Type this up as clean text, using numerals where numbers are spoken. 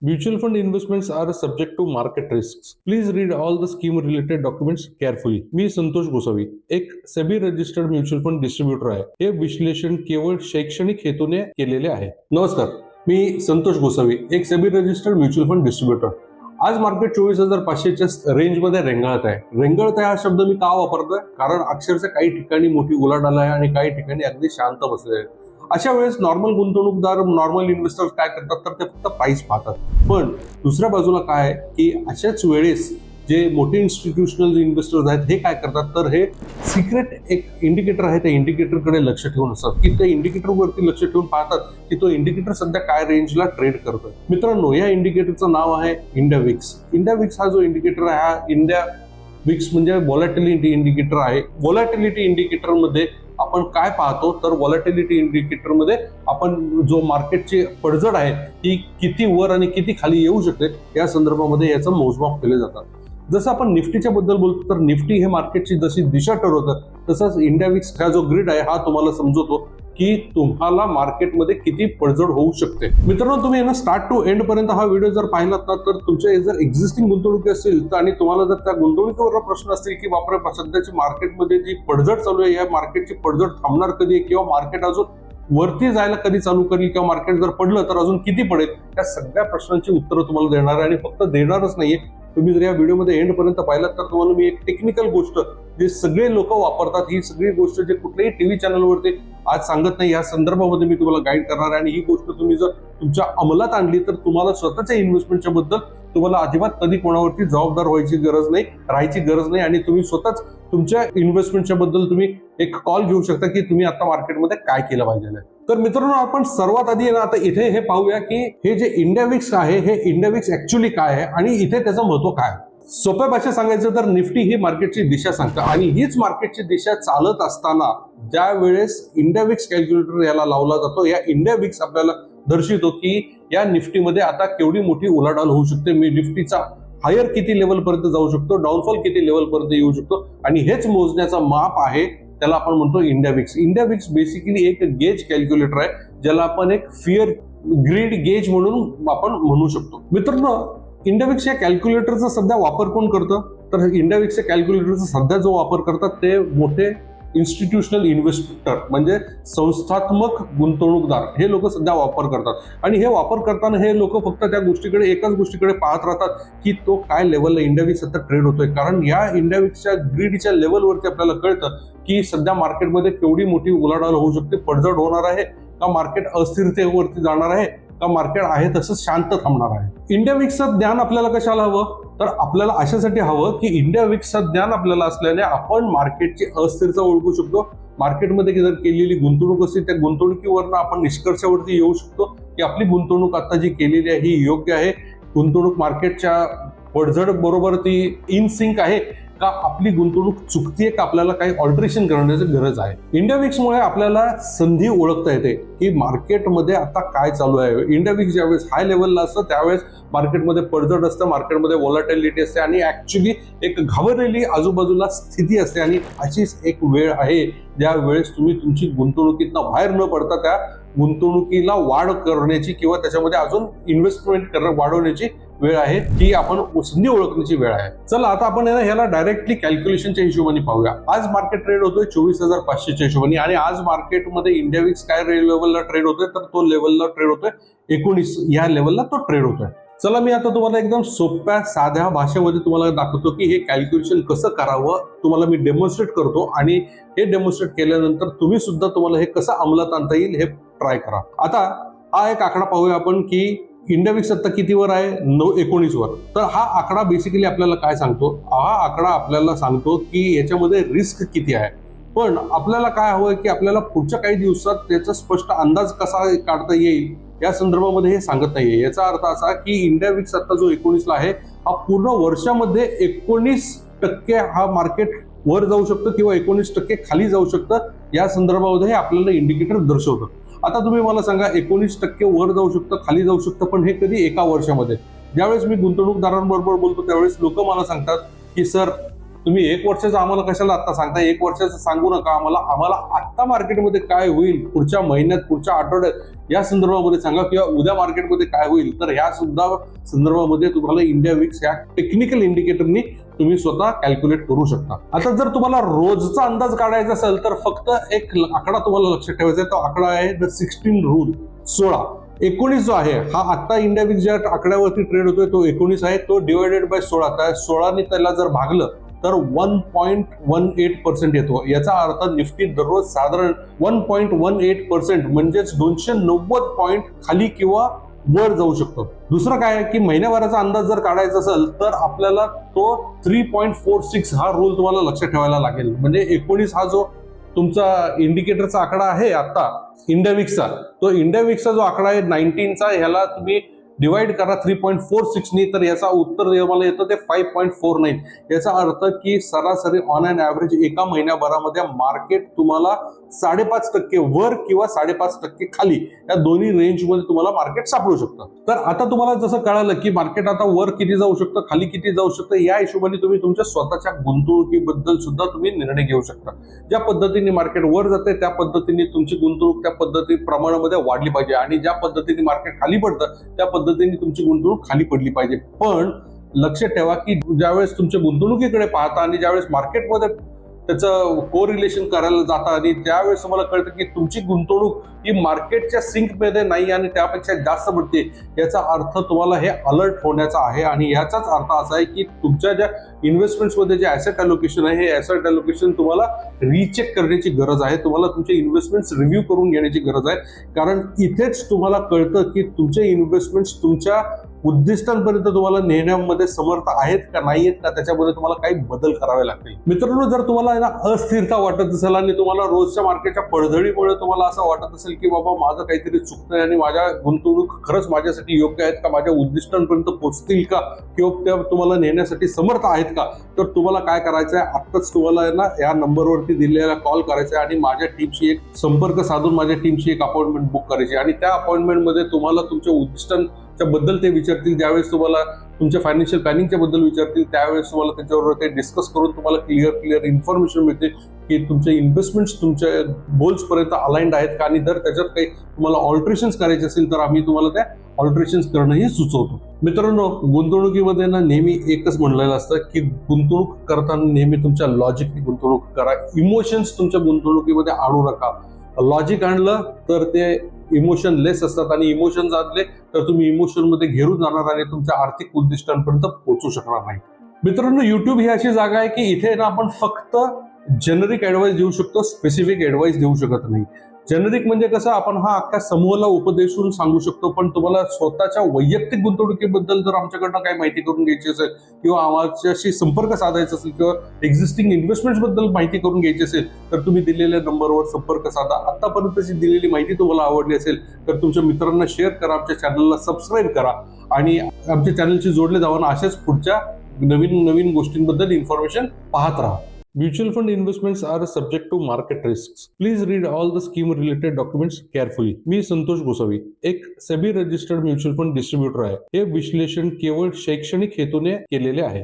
Mutual fund investments are subject to market risks. Please read all the scheme related documents carefully. मी संतोष गोसावी एक SEBI registered mutual fund distributor आहे. हे विश्लेषण केवळ शैक्षणिक हेतूने केलेले आहे. नमस्कार, मी संतोष गोसावी एक SEBI registered mutual fund distributor. आज मार्केट 24,500च्या रेंजमध्ये रेंगाळत आहे. रेंगाळत आहे हा शब्द मी का वापरतोय? कारण अक्षरशः काही ठिकाणी मोठी उलाढाल आहे आणि काही ठिकाणी अगदी शांत बसले आहेत. अशा वेळेस नॉर्मल गुंतवणूकदार, नॉर्मल इन्व्हेस्टर्स काय करतात तर ते फक्त प्राइस पाहतात. पण दुसऱ्या बाजूला काय आहे की अशाच वेळेस जे मोठे इन्स्टिट्यूशनल इन्व्हेस्टर्स आहेत हे काय करतात तर हे सिक्रेट एक इंडिकेटर आहे, त्या इंडिकेटरकडे लक्ष ठेवून असतात की त्या इंडिकेटरवरती लक्ष ठेवून पाहतात की तो इंडिकेटर सध्या काय रेंजला ट्रेड करतोय. मित्रांनो, या इंडिकेटरचं नाव आहे इंडिया विक्स. इंडिया विक्स हा जो इंडिकेटर आहे हा इंडिया विक्स म्हणजे व्हॉलॅटिलिटी इंडिकेटर आहे. व्हॉलॅटिलिटी इंडिकेटर मध्ये आपण काय पाहतो तर व्हॉलॅटिलिटी इंडिकेटर मध्ये आपण जो मार्केटची पडझड आहे ती किती वर आणि किती खाली येऊ शकते या संदर्भामध्ये याचं मोजमाप केले जातात. जसं आपण निफ्टीच्या बद्दल बोलतो तर निफ्टी हे मार्केटची जशी दिशा ठरवतं तसंच इंडिया विक्स हा जो ग्रिड आहे हा तुम्हाला समजवतो की तुम्हाला मार्केटमध्ये किती पडझड होऊ शकते. मित्रांनो, तुम्ही ना स्टार्ट टू एंड पर्यंत हा व्हिडिओ जर पाहिलात ना तर तुमच्या जर एक्झिस्टिंग गुंतवणुकी असेल तर आणि तुम्हाला जर त्या गुंतवणुकीवर प्रश्न असतील की बापरे सध्याची मार्केटमध्ये जी पडझड चालू आहे या मार्केटची पडझड थांबणार कधी किंवा मार्केट अजून वरती जायला कधी चालू करेल किंवा मार्केट जर पडलं तर अजून किती पडेल, या सगळ्या प्रश्नांची उत्तरं तुम्हाला देणार आहे. आणि फक्त देणारच नाहीये, तुम्ही जर या व्हिडिओमध्ये एंड पर्यंत पाहिलात तर तुम्हाला मी एक टेक्निकल गोष्ट जे सगळे लोक वापरतात, ही सगळी गोष्ट जे कुठल्याही टीव्ही चॅनलवरती आज सांगत नाही या संदर्भामध्ये मी तुम्हाला गाईड करणार आहे. आणि ही गोष्ट तुम्ही जर तुमच्या अंमलात आणली तर तुम्हाला स्वतःच्या इन्व्हेस्टमेंटच्या बद्दल तुम्हाला अजिबात कधी कोणावरती जबाबदार व्हायची गरज नाही, राहायची गरज नाही. आणि तुम्ही स्वतःच तुमच्या इन्व्हेस्टमेंटच्या बद्दल तुम्ही एक कॉल घेऊ शकता की तुम्ही आता मार्केटमध्ये काय केलं पाहिजे. तर मित्रांनो, आपण सर्वात आधी ना आता इथे हे पाहूया की हे जे इंडिया विक्स आहे हे इंडिया विक्स ऍक्च्युअली काय आहे आणि इथे त्याचं महत्व काय. सोप्या भाषेत सांगायचं तर निफ्टी ही मार्केटची दिशा सांगतं आणि हीच मार्केटची दिशा चालत असताना ज्या वेळेस इंडिया विक्स कॅल्क्युलेटर याला लावला जातो, या इंडिया विक्स आपल्याला दर्शवतो की या निफ्टीमध्ये आता केवढी मोठी उलाढाल होऊ शकते. मी निफ्टीचा हायर किती लेवल पर्यंत जाऊ शकतो, डाऊनफॉल किती लेवल पर्यंत येऊ शकतो आणि हेच मोजण्याचा माप आहे, त्याला आपण म्हणतो India VIX. India VIX basically एक गेज कॅल्क्युलेटर आहे ज्याला आपण एक फिअर ग्रीड गेज म्हणून आपण म्हणू शकतो. मित्रांनो, इंडिया विक्स या कॅल्क्युलेटरचा सध्या वापर कोण करतं तर इंडिया विक्सच्या कॅल्क्युलेटरचा सध्या जो वापर करतात ते मोठे इन्स्टिट्यूशनल इन्व्हेस्टर म्हणजे संस्थात्मक गुंतवणूकदार हे लोक सध्या वापर करतात. आणि हे वापर करताना हे लोक फक्त त्या गोष्टीकडे एकाच गोष्टीकडे पाहत राहतात की तो काय लेवलला इंडिया विक्स सध्या ट्रेड होतोय. कारण या इंडिया विक्सच्या ग्रीडच्या लेवलवरती आपल्याला कळतं की सध्या मार्केटमध्ये केवढी मोठी उलाढाल होऊ शकते, पडझड होणार आहे का, मार्केट अस्थिरतेवरती जाणार आहे का, मार्केट आहे तसं शांत थांबणार आहे. इंडिया विक्सचं ज्ञान आपल्याला कशाला हवं तर आपल्याला अशासाठी हवं की इंडिया विक्सचं ज्ञान आपल्याला असल्याने आपण मार्केटची अस्थिरता ओळखू शकतो. मार्केटमध्ये जर केलेली गुंतवणूक असेल त्या गुंतवणुकीवरनं आपण निष्कर्षावरती येऊ शकतो की आपली गुंतवणूक आता जी केलेली आहे ही योग्य आहे, गुंतवणूक मार्केटच्या पडझड बरोबर ती इन सिंक आहे का, आपली गुंतवणूक चुकतीये का, आपल्याला काही ऑल्टरेशन करण्याची गरज आहे. इंडिया विक्समुळे आपल्याला संधी ओळखता येते की मार्केटमध्ये आता काय चालू आहे. इंडिया विक्स ज्यावेळेस हाय लेवलला असतं त्यावेळेस मार्केटमध्ये पडझड असतं, मार्केटमध्ये व्हॉलॅटिलिटी असते आणि ऍक्च्युली एक घाबरलेली आजूबाजूला स्थिती असते. आणि अशीच एक वेळ आहे ज्या वेळेस तुम्ही तुमची गुंतवणुकीतनं बाहेर न पडता त्या गुंतवणुकीला वाढ करण्याची किंवा त्याच्यामध्ये अजून इन्व्हेस्टमेंट वाढवण्याची वेळ आहे, ही आपण संधी ओळखण्याची वेळ आहे. चला आता आपण ह्याला डायरेक्टली कॅल्क्युलेशनच्या हिशोबाने पाहूया. आज मार्केट ट्रेड होतोय 24,500च्या हिशोबाने आणि आज मार्केटमध्ये इंडिया विक्स काय लेवलला ट्रेड होतोय तर तो लेवलला ट्रेड होतोय 19 या लेवलला तो ट्रेड होतोय. चला मी आता तुम्हाला एकदम सोप्या साध्या भाषेमध्ये तुम्हाला दाखवतो की हे कॅल्क्युलेशन कसं करावं, तुम्हाला मी डेमॉन्स्ट्रेट करतो आणि हे डेमॉन्स्ट्रेट केल्यानंतर तुम्ही सुद्धा तुम्हाला हे कसं अंमलात आणता येईल हे ट्राय करा. आता हा एक आकडा पाहूया आपण की इंडिया विक्स आता कितीवर आहे 19 वर. तर हा आकडा बेसिकली आपल्याला काय सांगतो, हा आकडा आपल्याला सांगतो की याच्यामध्ये रिस्क किती आहे. पण आपल्याला काय हवंय की आपल्याला पुढच्या काही दिवसात त्याचा स्पष्ट अंदाज कसा काढता येईल या संदर्भामध्ये हे सांगत नाहीये. याचा अर्थ असा की इंडिया विक्स आता जो 19ला आहे हा पूर्ण वर्षामध्ये 19% हा मार्केट वर जाऊ शकतं किंवा 19% खाली जाऊ शकतं, या संदर्भामध्ये हे आपल्याला इंडिकेटर दर्शवतं. आता तुम्ही मला सांगा 19% वर जाऊ शकतं खाली जाऊ शकतं, पण हे कधी एका वर्षामध्ये. ज्यावेळेस मी गुंतवणूकदारांबरोबर बोलतो त्यावेळेस लोक मला सांगतात की सर तुम्ही 1 वर्षाचं आम्हाला कशाला आता सांगता, 1 वर्षाचं सांगू नका आम्हाला आत्ता मार्केटमध्ये काय होईल, पुढच्या महिन्यात, पुढच्या आठवड्यात या संदर्भामध्ये सांगा, किंवा उद्या मार्केटमध्ये काय होईल. तर ह्या सुद्धा संदर्भामध्ये तुम्हाला इंडिया विक्स या टेक्निकल इंडिकेटरनी तुम्ही स्वतः कॅल्क्युलेट करू शकता. आता जर तुम्हाला रोजचा अंदाज काढायचा असेल तर फक्त एक आकडा तुम्हाला लक्षात ठेवायचा आहे. तो आकडा आहे द 16 रूल, 16. 19 जो आहे हा आता इंडिया विक्स ज्या आकड्यावरती ट्रेड होतोय तो 19 आहे. तो डिवायडेड बाय 16, तर 16ने त्याला जर भागलं तर 1.18% येतो. याचा अर्थ निफ्टी दररोज साधारण 1.18% म्हणजेच 290 पॉईंट खाली किंवा वर जाऊ शकतो. दुसरं काय आहे की महिन्याभराचा अंदाज जर काढायचा असेल तर आपल्याला तो 3.46 हा रूल तुम्हाला लक्षात ठेवायला लागेल. म्हणजे 19 हा जो तुमचा इंडिकेटरचा आकडा आहे आता इंडिया विक्सचा, तो इंडिया विक्सचा जो आकडा आहे 19चा, ह्याला तुम्ही डिवाइड करा 3.46 नी, तर याचा उत्तर मला येतं ते 5.49. याचा अर्थ की सरासरी ऑन अँड ॲव्हरेज एका महिन्याभरामध्ये मार्केट तुम्हाला 5.5% वर किंवा 5.5% खाली या दोन्ही रेंजमध्ये तुम्हाला मार्केट सापडू शकतं. तर आता तुम्हाला जसं कळालं की मार्केट आता वर किती जाऊ शकतं, खाली किती जाऊ शकतं, या हिशोबाने तुम्ही तुमच्या स्वतःच्या गुंतवणुकीबद्दल सुद्धा तुम्ही निर्णय घेऊ शकता. ज्या पद्धतीने मार्केट वर जाते त्या पद्धतीने तुमची गुंतवणूक त्या पद्धती प्रमाणामध्ये वाढली पाहिजे, आणि ज्या पद्धतीने मार्केट खाली पडतं त्या पद्धतीने तुमची गुंतवणूक खाली पडली पाहिजे. पण लक्षात ठेवा की ज्यावेळेस तुमच्या गुंतवणुकीकडे पाहता आणि ज्यावेळेस मार्केटमध्ये त्याचं कोरिलेशन करायला जाता आणि त्यावेळेस तुम्हाला कळतं की तुमची गुंतवणूक ही मार्केटच्या सिंकमध्ये नाही आणि त्यापेक्षा जास्त पडते, याचा अर्थ तुम्हाला हे अलर्ट होण्याचा आहे. आणि याचाच अर्थ असा आहे की तुमच्या ज्या इन्व्हेस्टमेंट्समध्ये जे ऍसेट अलोकेशन आहे हे ऍसेट अलोकेशन तुम्हाला रिचेक करण्याची गरज आहे. तुम्हाला तुमचे इन्व्हेस्टमेंट्स रिव्ह्यू करून घेण्याची गरज आहे. कारण इथेच तुम्हाला कळतं की तुमचे इन्व्हेस्टमेंट्स तुमच्या उद्दिष्टांपर्यंत तुम्हाला नेण्यामध्ये समर्थ आहेत का नाही आहेत का, त्याच्यामध्ये तुम्हाला काही बदल करावे लागतील. मित्रांनो, जर तुम्हाला अस्थिरता वाटत असेल आणि तुम्हाला रोजच्या मार्केटच्या पडझडीमुळे तुम्हाला असं वाटत असेल की बाबा माझं काहीतरी चुकतंय आणि माझ्या गुंतवणूक खरंच माझ्यासाठी योग्य आहेत का, माझ्या उद्दिष्टांपर्यंत पोहोचतील का, किंवा त्या तुम्हाला नेण्यासाठी समर्थ आहेत का, तर तुम्हाला काय करायचं आहे, आत्ताच तुम्हाला या नंबरवरती दिलेला कॉल करायचा आहे आणि माझ्या टीमशी एक संपर्क साधून माझ्या टीमशी एक अपॉइंटमेंट बुक करायची. आणि त्या अपॉइंटमेंटमध्ये तुम्हाला तुमच्या उद्दिष्टांच्या बद्दल ते विचारतील. ज्यावेळेस तुम्हाला तुमच्या फायनान्शियल प्लॅनिंगच्या बद्दल विचारतील त्यावेळेस तुम्हाला त्याच्यावर ते डिस्कस करून तुम्हाला क्लिअर इन्फॉर्मेशन मिळते की तुमचे इन्व्हेस्टमेंट्स तुमच्या गोल्स पर्यंत अलाइंड आहेत का, आणि जर त्याच्यात काही तुम्हाला ऑल्टरेशन्स करायचे असेल तर आम्ही तुम्हाला त्या ऑल्टरेशन्स करणंही सुचवतो. मित्रांनो, गुंतवणुकीमध्ये नेहमी एकच म्हणलेलं असतं की गुंतवणूक करताना नेहमी तुमच्या लॉजिकनी गुंतवणूक करा. इमोशन्स तुमच्या गुंतवणुकीमध्ये आणू नका. लॉजिक आणलं तर ते इमोशन लेस असतात, आणि इमोशन्स आणले तर तुम्ही इमोशन मध्ये घेरून जाणार आणि तुमच्या आर्थिक उद्दिष्टांपर्यंत पोहोचू शकणार नाही. मित्रांनो, युट्यूब ही अशी जागा आहे की इथे आपण फक्त जेनरिक ऍडवाइस देऊ शकतो, स्पेसिफिक ऍडवाइस देऊ शकत नाही. जेनरिक म्हणजे कसं, आपण हा अख्ख्या समूहाला उपदेशून सांगू शकतो, पण तुम्हाला स्वतःच्या वैयक्तिक गुंतवणुकीबद्दल जर आमच्याकडनं काही माहिती करून घ्यायची असेल किंवा आमच्याशी संपर्क साधायचा असेल किंवा एक्झिस्टिंग इन्व्हेस्टमेंट्स बद्दल माहिती करून घ्यायची असेल तर तुम्ही दिलेल्या नंबरवर संपर्क साधा. आतापर्यंतची दिलेली माहिती तुम्हाला आवडली असेल तर तुमच्या मित्रांना शेअर करा, आमच्या चॅनलला सबस्क्राईब करा आणि आमच्या चॅनलशी जोडले जाऊन अशाच पुढच्या नवीन गोष्टींबद्दल इन्फॉर्मेशन पाहत राहा. Mutual fund investments are subject to market risks. Please read all the scheme related documents carefully. मी संतोष गोसावी एक SEBI registered mutual fund distributor आहे. हे विश्लेषण केवळ शैक्षणिक हेतूने केलेले आहे.